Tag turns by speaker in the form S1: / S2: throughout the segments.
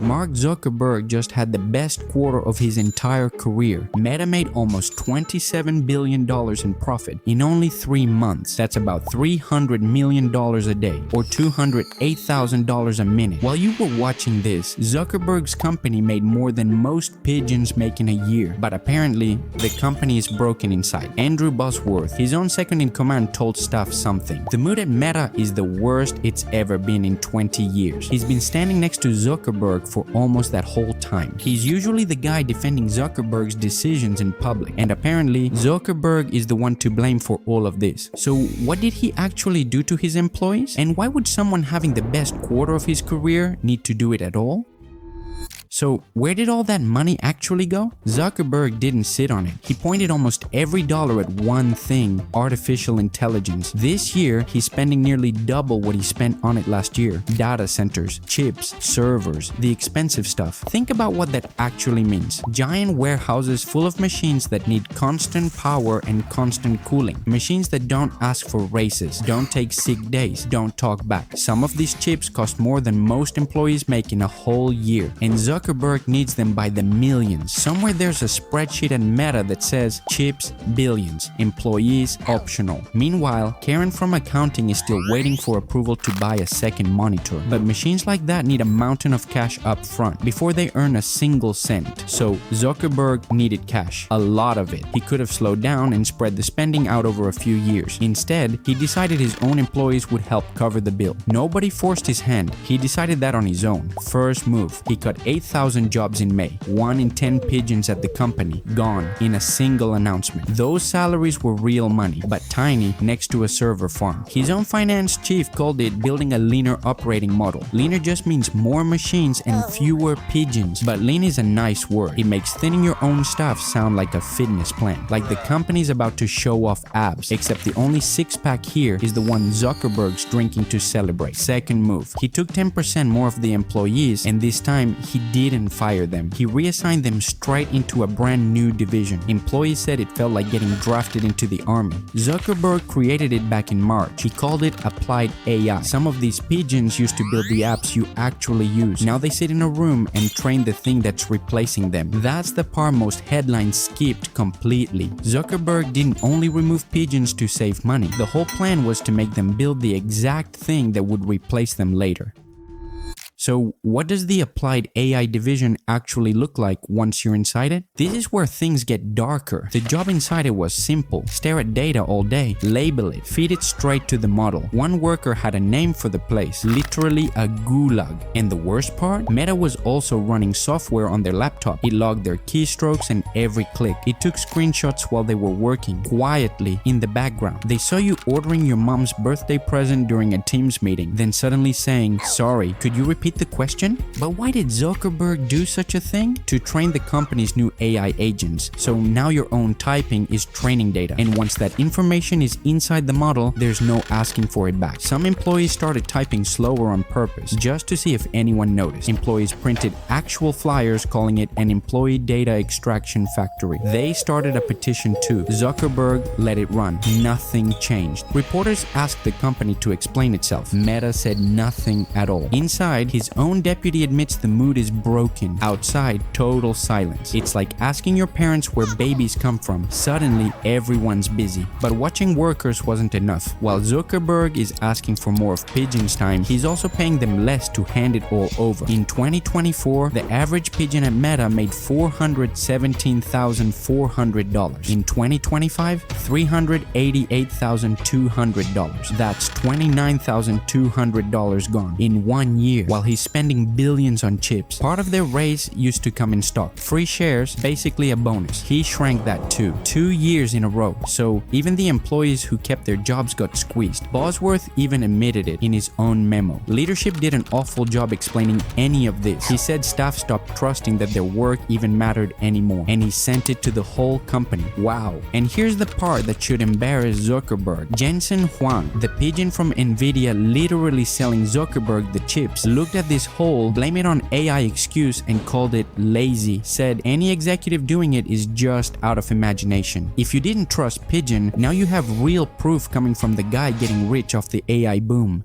S1: Mark Zuckerberg just had the best quarter of his entire career. Meta made almost $27 billion in profit in only 3 months. That's about $300 million a day, or $208,000 a minute. While you were watching this, Zuckerberg's company made more than most pigeons make in a year, but apparently the company is broken inside. Andrew Bosworth, his own second in command, told staff something. The mood at Meta is the worst it's ever been in 20 years. He's been standing next to Zuckerberg for almost that whole time. He's usually the guy defending Zuckerberg's decisions in public, and apparently Zuckerberg is the one to blame for all of this. So what did he actually do to his employees? And why would someone having the best quarter of his career need to do it at all? So where did all that money actually go? Zuckerberg didn't sit on it. He pointed almost every dollar at one thing: artificial intelligence. This year, he's spending nearly double what he spent on it last year. Data centers, chips, servers, the expensive stuff. Think about what that actually means. Giant warehouses full of machines that need constant power and constant cooling. Machines that don't ask for raises, don't take sick days, don't talk back. Some of these chips cost more than most employees make in a whole year. And Zuckerberg needs them by the millions. Somewhere there's a spreadsheet at Meta that says chips billions, employees optional. Meanwhile, Karen from accounting is still waiting for approval to buy a second monitor. But machines like that need a mountain of cash up front before they earn a single cent. So Zuckerberg needed cash, a lot of it. He could have slowed down and spread the spending out over a few years. Instead, he decided his own employees would help cover the bill. Nobody forced his hand. He decided that on his own. First move, he cut 8,000 jobs in May. 1 in 10 pigeons at the company gone in a single announcement. Those salaries were real money, but tiny next to a server farm. His own finance chief called it building a leaner operating model. Leaner just means more machines and fewer pigeons, but lean is a nice word. It makes thinning your own staff sound like a fitness plan, like the company's about to show off abs, except the only six-pack here is the one Zuckerberg's drinking to celebrate. Second move, he took 10% more of the employees, and this time he didn't fire them. He reassigned them straight into a brand new division. Employees said it felt like getting drafted into the army. Zuckerberg created it back in March. He called it Applied AI. Some of these pigeons used to build the apps you actually use. Now they sit in a room and train the thing that's replacing them. That's the part most headlines skipped completely. Zuckerberg didn't only remove pigeons to save money. The whole plan was to make them build the exact thing that would replace them later. So what does the Applied AI division actually look like once you're inside it? This is where things get darker. The job inside it was simple. Stare at data all day, label it, feed it straight to the model. One worker had a name for the place, literally a gulag. And the worst part? Meta was also running software on their laptop. It logged their keystrokes and every click. It took screenshots while they were working, quietly in the background. They saw you ordering your mom's birthday present during a Teams meeting, then suddenly saying, "Sorry, could you repeat the question?" But why did Zuckerberg do such a thing? To train the company's new AI agents. So now your own typing is training data, and once that information is inside the model, there's no asking for it back. Some employees started typing slower on purpose just to see if anyone noticed. Employees printed actual flyers calling it an employee data extraction factory. They started a petition too. Zuckerberg let it run. Nothing changed. Reporters asked the company to explain itself. Meta said nothing at all. Inside, his own deputy admits the mood is broken. Outside, total silence. It's like asking your parents where babies come from. Suddenly, everyone's busy. But watching workers wasn't enough. While Zuckerberg is asking for more of pigeons' time, he's also paying them less to hand it all over. In 2024, the average pigeon at Meta made $417,400. In 2025, $388,200. That's $29,200 gone in 1 year. While he's spending billions on chips. Part of their raise used to come in stock. Free shares, basically a bonus. He shrank that too. 2 years in a row. So even the employees who kept their jobs got squeezed. Bosworth even admitted it in his own memo. Leadership did an awful job explaining any of this. He said staff stopped trusting that their work even mattered anymore. And he sent it to the whole company. Wow. And here's the part that should embarrass Zuckerberg. Jensen Huang, the pigeon from Nvidia literally selling Zuckerberg the chips, looked at this whole blame it on AI excuse and called it lazy. Said any executive doing it is just out of imagination. If you didn't trust Pigeon, now you have real proof coming from the guy getting rich off the AI boom.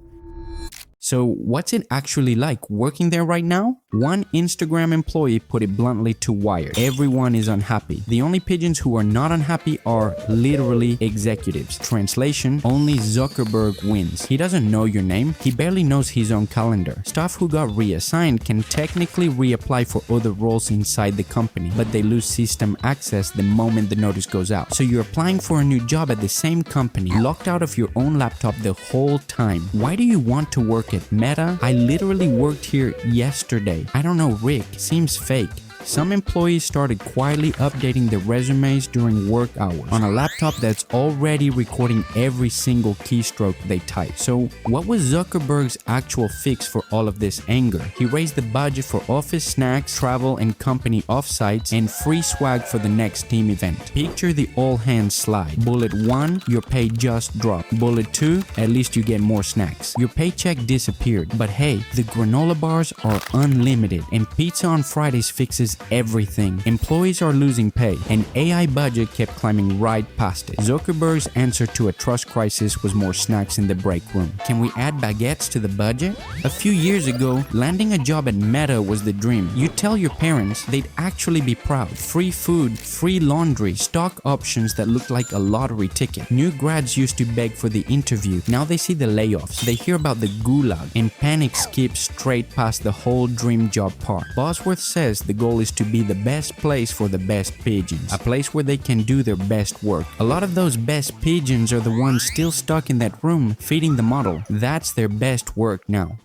S1: So what's it actually like working there right now? One Instagram employee put it bluntly to Wired. Everyone is unhappy. The only pigeons who are not unhappy are literally executives. Translation, only Zuckerberg wins. He doesn't know your name. He barely knows his own calendar. Staff who got reassigned can technically reapply for other roles inside the company, but they lose system access the moment the notice goes out. So you're applying for a new job at the same company, locked out of your own laptop the whole time. Why do you want to work at Meta? I literally worked here yesterday. I don't know, Rick. Seems fake. Some employees started quietly updating their resumes during work hours on a laptop that's already recording every single keystroke they type. So what was Zuckerberg's actual fix for all of this anger? He raised the budget for office snacks, travel and company offsites, and free swag for the next team event. Picture the all hands slide. Bullet 1, your pay just dropped. Bullet 2, at least you get more snacks. Your paycheck disappeared, but hey, the granola bars are unlimited and pizza on Fridays fixes everything. Employees are losing pay, and AI budget kept climbing right past it. Zuckerberg's answer to a trust crisis was more snacks in the break room. Can we add baguettes to the budget? A few years ago, landing a job at Meta was the dream. You tell your parents, they'd actually be proud. Free food, free laundry, stock options that looked like a lottery ticket. New grads used to beg for the interview. Now they see the layoffs. They hear about the gulag, and panic skips straight past the whole dream job part. Bosworth says the goal is to be the best place for the best pigeons, a place where they can do their best work. A lot of those best pigeons are the ones still stuck in that room feeding the model. That's their best work now.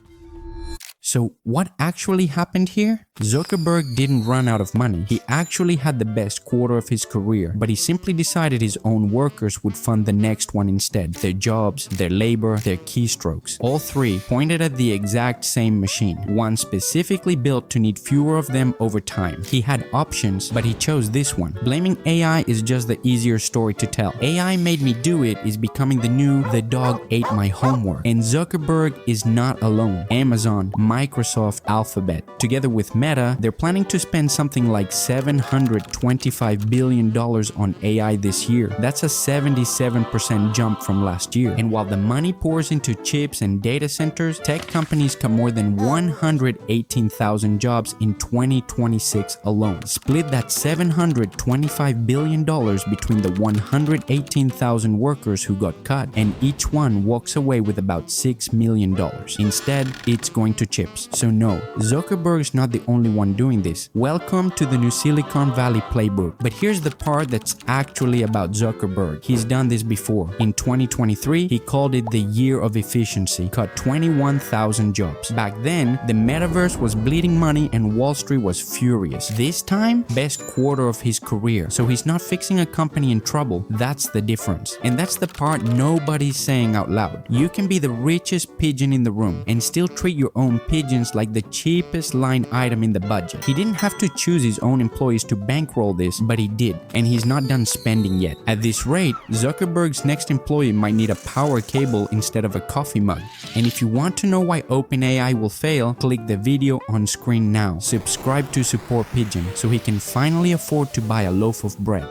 S1: So what actually happened here? Zuckerberg didn't run out of money. He actually had the best quarter of his career, but he simply decided his own workers would fund the next one instead. Their jobs, their labor, their keystrokes. All three pointed at the exact same machine, one specifically built to need fewer of them over time. He had options, but he chose this one. Blaming AI is just the easier story to tell. AI made me do it is becoming the new "the dog ate my homework." And Zuckerberg is not alone. Amazon, Microsoft, Alphabet, together with Meta, they're planning to spend something like $725 billion on AI this year. That's a 77% jump from last year. And while the money pours into chips and data centers, tech companies cut more than 118,000 jobs in 2026 alone. Split that $725 billion between the 118,000 workers who got cut, and each one walks away with about $6 million. Instead, it's going to chips. So no, Zuckerberg's not the only one doing this. Welcome to the new Silicon Valley playbook. But here's the part that's actually about Zuckerberg. He's done this before. In 2023, he called it the year of efficiency, cut 21,000 jobs. Back then, the metaverse was bleeding money and Wall Street was furious. This time, best quarter of his career. So he's not fixing a company in trouble. That's the difference. And that's the part nobody's saying out loud. You can be the richest pigeon in the room and still treat your own pigeons like the cheapest line item in the budget. He didn't have to choose his own employees to bankroll this, but he did, and he's not done spending yet. At this rate, Zuckerberg's next employee might need a power cable instead of a coffee mug. And if you want to know why OpenAI will fail, click the video on screen now. Subscribe to Support Pigeon so he can finally afford to buy a loaf of bread.